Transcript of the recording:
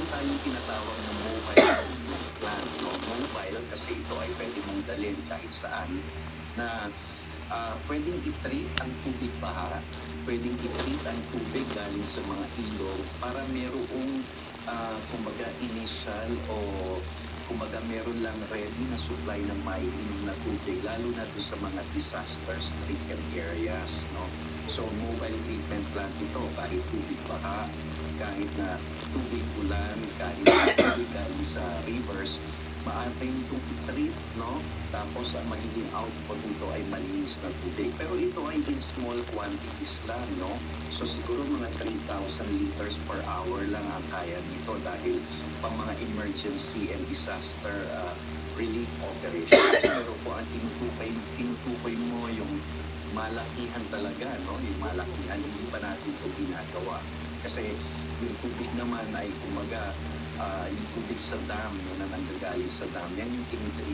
meron tayong tinatawag na mobile treatment plant. No? Mobile kasi ito ay pwede mong dalhin kahit saan na pwedeng i-treat ang tubig baha, pwedeng i-treat ang tubig galing sa mga ilog para merong kumbaga initial o kumbaga meron lang ready na supply ng maiinom na tubig, lalo na doon sa mga disaster-stricken areas. No? So, mobile treatment plant ito, kahit tubig baha, kahit na tubig ulan, kahit na tubig galing sa rivers, maaari itong i-treat, no? Tapos ang magiging output nito ay malinis na tubig. Pero ito ay in small quantities lang, no? So siguro mga 3,000 liters per hour lang ang kaya nito dahil pang mga emergency and disaster relief operations. Pero kung ang tinutukoy mo yung malakihan talaga, no? Yung malakihan, hindi pa natin ito ginagawa. Kasi yung tubig naman ay kumaga yung tubig sa dam, no, na nanggagaling sa dam, yan yung tinitreat